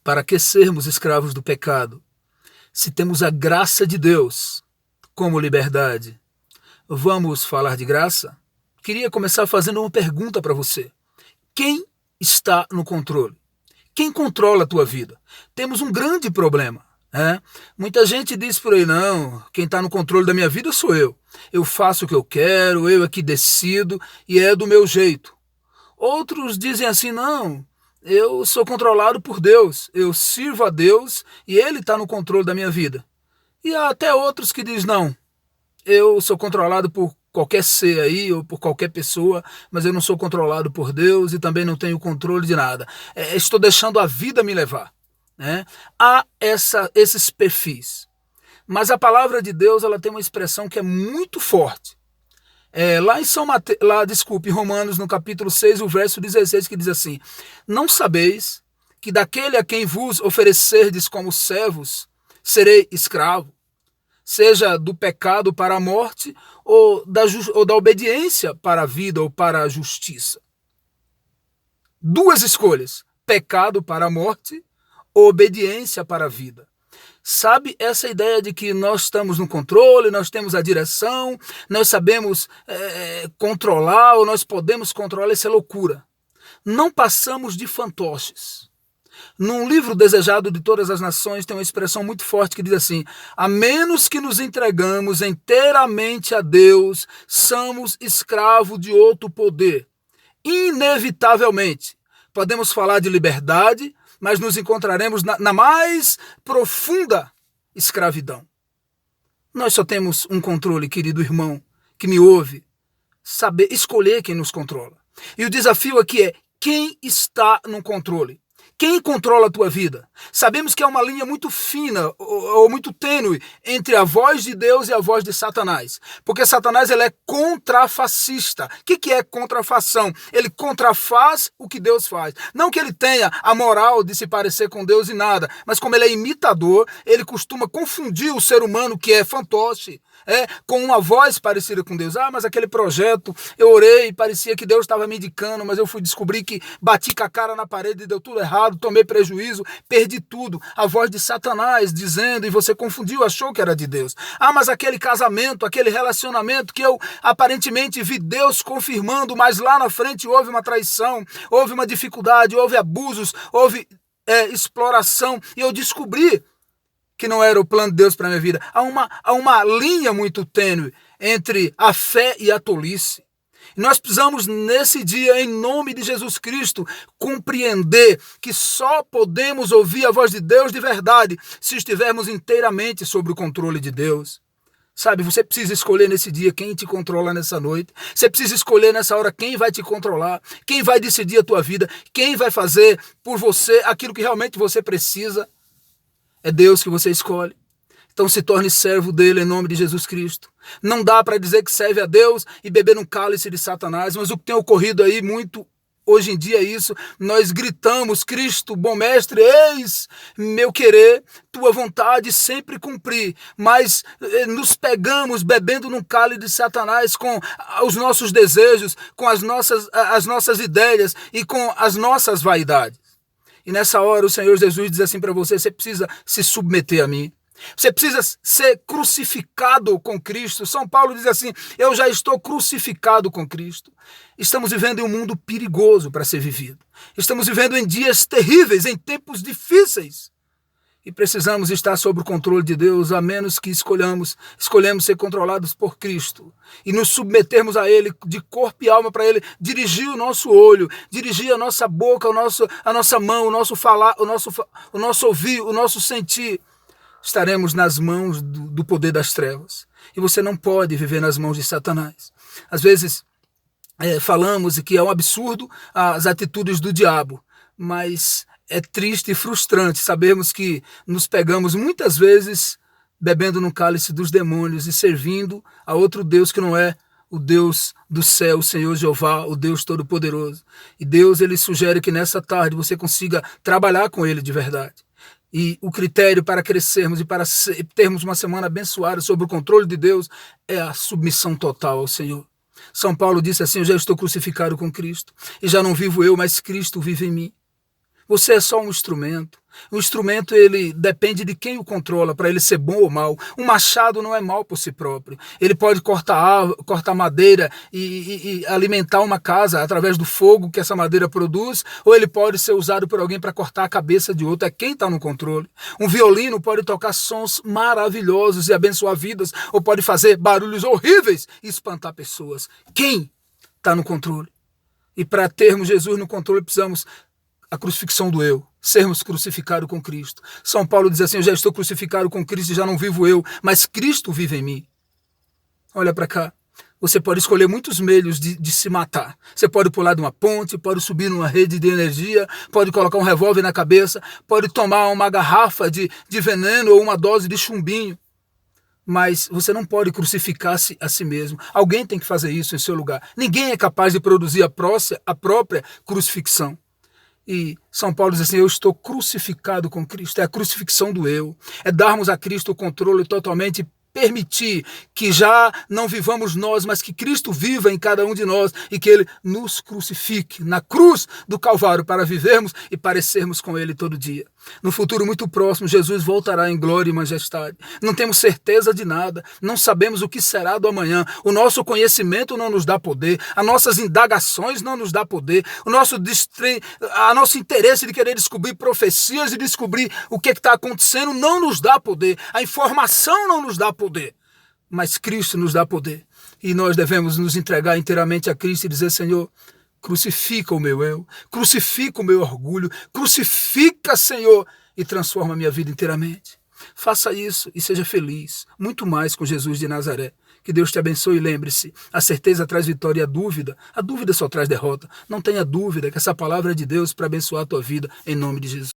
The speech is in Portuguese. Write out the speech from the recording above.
Para que sermos escravos do pecado, se temos a graça de Deus como liberdade? Vamos falar de graça? Queria começar fazendo uma pergunta para você. Quem está no controle? Quem controla a tua vida? Temos um grande problema. Muita gente diz por aí, não, quem está no controle da minha vida sou eu. Eu faço o que eu quero, eu é que decido e é do meu jeito. Outros dizem assim, não, eu sou controlado por Deus, eu sirvo a Deus e Ele está no controle da minha vida. E há até outros que dizem, não, eu sou controlado por qualquer ser aí ou por qualquer pessoa, mas eu não sou controlado por Deus e também não tenho controle de nada. Estou deixando a vida me levar. Há esses perfis. Mas a palavra de Deus ela tem uma expressão que é muito forte. Lá em Romanos, no capítulo 6, o verso 16, que diz assim: não sabeis que daquele a quem vos oferecerdes como servos, serei escravo, seja do pecado para a morte, ou da obediência para a vida ou para a justiça. Duas escolhas, pecado para a morte, ou obediência para a vida. Sabe essa ideia de que nós estamos no controle, nós temos a direção, nós sabemos controlar ou nós podemos controlar, isso é loucura. Não passamos de fantoches. Num livro Desejado de Todas as Nações tem uma expressão muito forte que diz assim: a menos que nos entregamos inteiramente a Deus, somos escravos de outro poder. Inevitavelmente, podemos falar de liberdade, mas nos encontraremos na mais profunda escravidão. Nós só temos um controle, querido irmão, que me ouve, saber escolher quem nos controla. E o desafio aqui é: quem está no controle? Quem controla a tua vida? Sabemos que é uma linha muito fina ou muito tênue entre a voz de Deus e a voz de Satanás. Porque Satanás ele é contrafacista. O que é contrafação? Ele contrafaz o que Deus faz. Não que ele tenha a moral de se parecer com Deus e nada, mas como ele é imitador, ele costuma confundir o ser humano que é fantoche, com uma voz parecida com Deus. Mas aquele projeto, eu orei e parecia que Deus estava me indicando, mas eu fui descobrir que bati com a cara na parede e deu tudo errado, tomei prejuízo, perdi tudo. A voz de Satanás dizendo, e você confundiu, achou que era de Deus. Mas aquele casamento, aquele relacionamento que eu aparentemente vi Deus confirmando, mas lá na frente houve uma traição, houve uma dificuldade, houve abusos, houve exploração, e eu descobri que não era o plano de Deus para a minha vida. Há uma linha muito tênue entre a fé e a tolice. Nós precisamos, nesse dia, em nome de Jesus Cristo, compreender que só podemos ouvir a voz de Deus de verdade se estivermos inteiramente sob o controle de Deus. Sabe, você precisa escolher nesse dia quem te controla nessa noite. Você precisa escolher nessa hora quem vai te controlar, quem vai decidir a tua vida, quem vai fazer por você aquilo que realmente você precisa. É Deus que você escolhe. Então se torne servo dele em nome de Jesus Cristo. Não dá para dizer que serve a Deus e beber no cálice de Satanás, mas o que tem ocorrido aí muito hoje em dia é isso. Nós gritamos: Cristo, bom mestre, eis meu querer, tua vontade sempre cumprir. Mas nos pegamos bebendo no cálice de Satanás com os nossos desejos, com as nossas ideias e com as nossas vaidades. E nessa hora o Senhor Jesus diz assim para você: você precisa se submeter a mim. Você precisa ser crucificado com Cristo. São Paulo diz assim: eu já estou crucificado com Cristo. Estamos vivendo em um mundo perigoso para ser vivido. Estamos vivendo em dias terríveis, em tempos difíceis. E precisamos estar sob o controle de Deus, a menos que escolhemos ser controlados por Cristo e nos submetermos a Ele de corpo e alma, para Ele dirigir o nosso olho, dirigir a nossa boca, a nossa mão, o nosso falar, o nosso ouvir, o nosso sentir. Estaremos nas mãos do poder das trevas. E você não pode viver nas mãos de Satanás. Às vezes falamos que é um absurdo as atitudes do diabo, mas é triste e frustrante sabermos que nos pegamos muitas vezes bebendo no cálice dos demônios e servindo a outro Deus que não é o Deus do céu, o Senhor Jeová, o Deus Todo-Poderoso. E Deus ele sugere que nessa tarde você consiga trabalhar com Ele de verdade. E o critério para crescermos e para termos uma semana abençoada sob o controle de Deus é a submissão total ao Senhor. São Paulo disse assim: eu já estou crucificado com Cristo, e já não vivo eu, mas Cristo vive em mim. Você é só um instrumento. O instrumento, ele depende de quem o controla para ele ser bom ou mal. Um machado não é mal por si próprio. Ele pode cortar madeira e alimentar uma casa através do fogo que essa madeira produz, ou ele pode ser usado por alguém para cortar a cabeça de outro. É quem está no controle. Um violino pode tocar sons maravilhosos e abençoar vidas, ou pode fazer barulhos horríveis e espantar pessoas. Quem está no controle? E para termos Jesus no controle, precisamos a crucifixão do eu, sermos crucificados com Cristo. São Paulo diz assim: eu já estou crucificado com Cristo e já não vivo eu, mas Cristo vive em mim. Olha para cá. Você pode escolher muitos meios de se matar. Você pode pular de uma ponte, pode subir numa rede de energia, pode colocar um revólver na cabeça, pode tomar uma garrafa de veneno ou uma dose de chumbinho. Mas você não pode crucificar-se a si mesmo. Alguém tem que fazer isso em seu lugar. Ninguém é capaz de produzir a própria crucifixão. E São Paulo diz assim: eu estou crucificado com Cristo. É a crucifixão do eu. É darmos a Cristo o controle totalmente, permitir que já não vivamos nós, mas que Cristo viva em cada um de nós e que Ele nos crucifique na cruz do Calvário para vivermos e parecermos com Ele todo dia. No futuro muito próximo, Jesus voltará em glória e majestade. Não temos certeza de nada, não sabemos o que será do amanhã. O nosso conhecimento não nos dá poder, as nossas indagações não nos dá poder, o nosso interesse de querer descobrir profecias e descobrir o que está acontecendo não nos dá poder. A informação não nos dá poder, mas Cristo nos dá poder. E nós devemos nos entregar inteiramente a Cristo e dizer: Senhor, crucifica o meu eu, crucifica o meu orgulho, crucifica, Senhor, e transforma a minha vida inteiramente. Faça isso e seja feliz, muito mais com Jesus de Nazaré. Que Deus te abençoe e lembre-se, a certeza traz vitória e a dúvida só traz derrota. Não tenha dúvida que essa palavra é de Deus para abençoar a tua vida, em nome de Jesus.